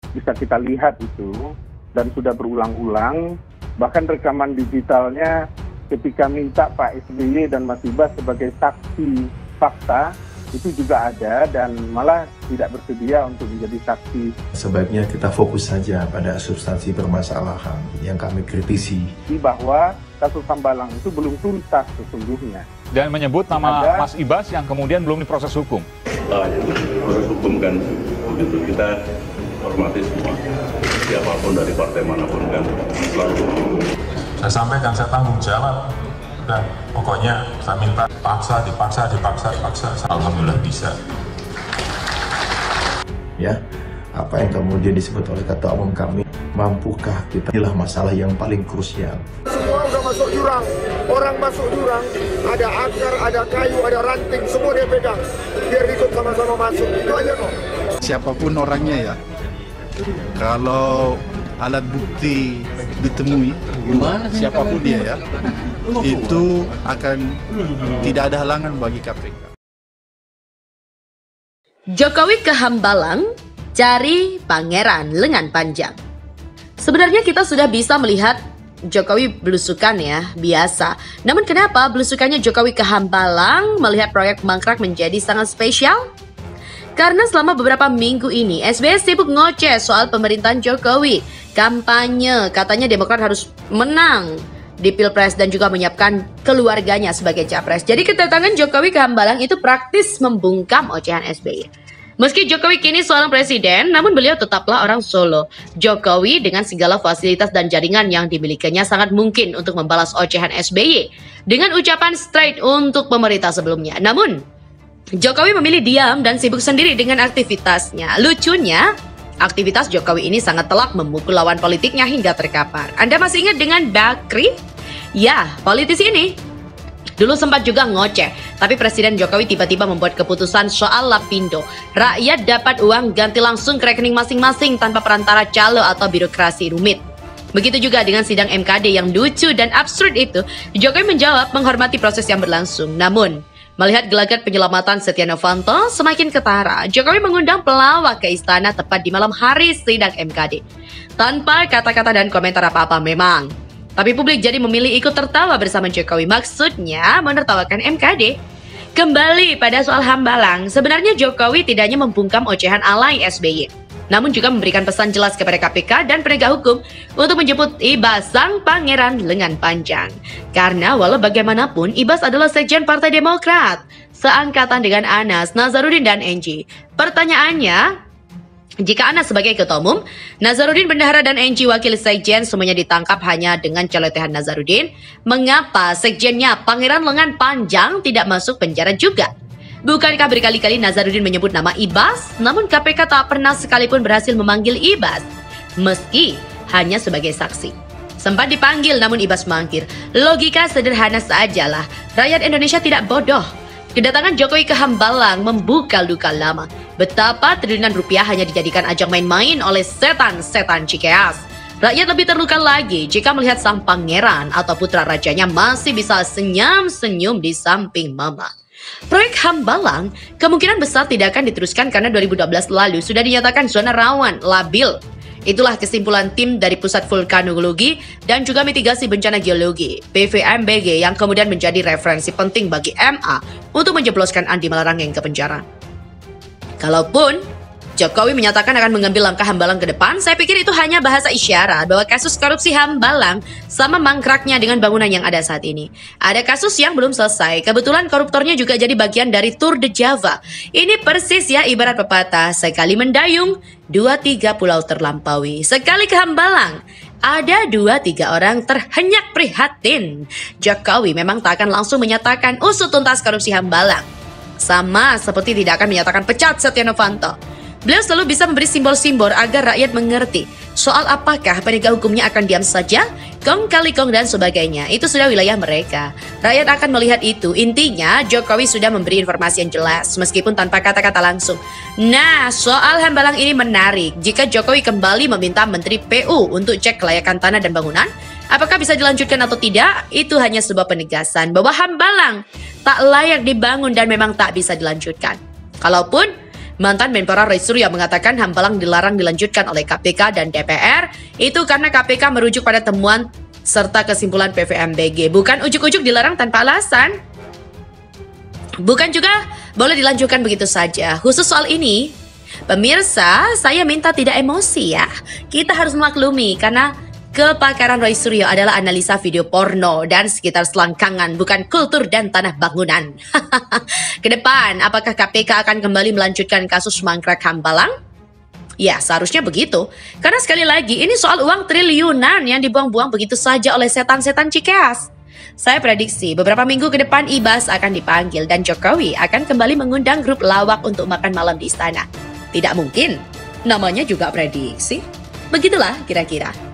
Bisa kita lihat itu, dan sudah berulang-ulang, bahkan rekaman digitalnya ketika minta Pak SBY dan Mas Ibas sebagai saksi fakta, itu juga ada dan malah tidak bersedia untuk menjadi saksi. Sebaiknya kita fokus saja pada substansi permasalahan yang kami kritisi. Bahwa kasus Hambalang itu belum tuntas sesungguhnya. Dan menyebut nama Mas Ibas yang kemudian belum diproses hukum. Proses hukum kan begitu, kita hormati semua. Siapapun dari partai manapun kan selalu hukum. Saya sampaikan, saya tanggung jawab. Dan pokoknya saya minta dipaksa. Alhamdulillah bisa. Ya, apa yang kemudian disebut oleh Ketua Umum kami, mampukah kita? Inilah masalah yang paling krusial. Semua udah masuk jurang, orang masuk jurang, ada akar, ada kayu, ada ranting, semua dia pegang. Biar ikut sama-sama masuk, itu aja kok. Siapapun orangnya ya, kalau alat bukti ditemui, siapapun dia ya, itu akan tidak ada halangan bagi KPK. Jokowi ke Hambalang, cari pangeran lengan panjang. Sebenarnya kita sudah bisa melihat Jokowi belusukan ya, biasa. Namun kenapa belusukannya Jokowi ke Hambalang melihat proyek mangkrak menjadi sangat spesial? Karena selama beberapa minggu ini SBY sibuk ngoceh soal pemerintahan Jokowi. Kampanye, katanya Demokrat harus menang di Pilpres dan juga menyiapkan keluarganya sebagai capres. Jadi kedatangan Jokowi ke Hambalang itu praktis membungkam ocehan SBY. Meski Jokowi kini seorang presiden, namun beliau tetaplah orang Solo. Jokowi dengan segala fasilitas dan jaringan yang dimilikinya sangat mungkin untuk membalas ocehan SBY dengan ucapan straight untuk pemerintah sebelumnya. Namun, Jokowi memilih diam dan sibuk sendiri dengan aktivitasnya. Lucunya, aktivitas Jokowi ini sangat telak memukul lawan politiknya hingga terkapar. Anda masih ingat dengan Bakri? Ya, politisi ini dulu sempat juga ngoceh, tapi Presiden Jokowi tiba-tiba membuat keputusan soal Lapindo. Rakyat dapat uang ganti langsung ke rekening masing-masing tanpa perantara calo atau birokrasi rumit. Begitu juga dengan sidang MKD yang lucu dan absurd itu, Jokowi menjawab menghormati proses yang berlangsung. Namun, melihat gelagat penyelamatan Setia Novanto semakin ketara, Jokowi mengundang pelawak ke istana tepat di malam hari sidang MKD. Tanpa kata-kata dan komentar apa-apa memang. Tapi publik jadi memilih ikut tertawa bersama Jokowi. Maksudnya menertawakan MKD. Kembali pada soal Hambalang, sebenarnya Jokowi tidak hanya membungkam ocehan alay SBY, namun juga memberikan pesan jelas kepada KPK dan penegak hukum untuk menjemput Ibas sang pangeran lengan panjang. Karena walau bagaimanapun, Ibas adalah sekjen Partai Demokrat, seangkatan dengan Anas, Nazarudin, dan Enji. Pertanyaannya, jika Anas sebagai ketua umum, Nazarudin bendahara dan Enji wakil sekjen semuanya ditangkap hanya dengan celotehan Nazarudin, mengapa sekjennya pangeran lengan panjang tidak masuk penjara juga? Bukankah berkali-kali Nazarudin menyebut nama Ibas, namun KPK tak pernah sekalipun berhasil memanggil Ibas, meski hanya sebagai saksi. Sempat dipanggil namun Ibas mangkir. Logika sederhana sajalah, rakyat Indonesia tidak bodoh. Kedatangan Jokowi ke Hambalang membuka luka lama. Betapa triliunan rupiah hanya dijadikan ajang main-main oleh setan-setan Cikeas. Rakyat lebih terluka lagi jika melihat sang pangeran atau putra rajanya masih bisa senyum-senyum di samping mama. Proyek Hambalang kemungkinan besar tidak akan diteruskan karena 2012 lalu sudah dinyatakan zona rawan, labil. Itulah kesimpulan tim dari Pusat Vulkanologi dan juga Mitigasi Bencana Geologi, PVMBG, yang kemudian menjadi referensi penting bagi MA untuk menjebloskan Andi Malarangeng ke penjara. Kalaupun Jokowi menyatakan akan mengambil langkah Hambalang ke depan, saya pikir itu hanya bahasa isyarat bahwa kasus korupsi Hambalang sama mangkraknya dengan bangunan yang ada saat ini. Ada kasus yang belum selesai, kebetulan koruptornya juga jadi bagian dari Tour de Java. Ini persis ya ibarat pepatah, sekali mendayung, 2-3 pulau terlampaui. Sekali ke Hambalang, ada 2-3 orang terhenyak prihatin. Jokowi memang tak akan langsung menyatakan usut tuntas korupsi Hambalang. Sama seperti tidak akan menyatakan pecat Setia Novanto. Beliau selalu bisa memberi simbol-simbol agar rakyat mengerti soal apakah penegak hukumnya akan diam saja, kong kali kong dan sebagainya. Itu sudah wilayah mereka. Rakyat akan melihat itu. Intinya Jokowi sudah memberi informasi yang jelas meskipun tanpa kata-kata langsung. Nah, soal Hambalang ini menarik. Jika Jokowi kembali meminta Menteri PU untuk cek kelayakan tanah dan bangunan, apakah bisa dilanjutkan atau tidak? Itu hanya sebuah penegasan bahwa Hambalang tak layak dibangun dan memang tak bisa dilanjutkan. Kalaupun Mantan Menpora Roy Suryo mengatakan Hambalang dilarang dilanjutkan oleh KPK dan DPR itu karena KPK merujuk pada temuan serta kesimpulan PVMBG. Bukan ujuk-ujuk dilarang tanpa alasan. Bukan juga boleh dilanjutkan begitu saja. Khusus soal ini, pemirsa, saya minta tidak emosi ya. Kita harus memaklumi karena kepakaran Roy Suryo adalah analisa video porno dan sekitar selangkangan, bukan kultur dan tanah bangunan. Kedepan, apakah KPK akan kembali melanjutkan kasus mangkrak Hambalang? Ya, seharusnya begitu. Karena sekali lagi, ini soal uang triliunan yang dibuang-buang begitu saja oleh setan-setan Cikeas. Saya prediksi beberapa minggu ke depan Ibas akan dipanggil dan Jokowi akan kembali mengundang grup lawak untuk makan malam di istana. Tidak mungkin, namanya juga prediksi. Begitulah kira-kira.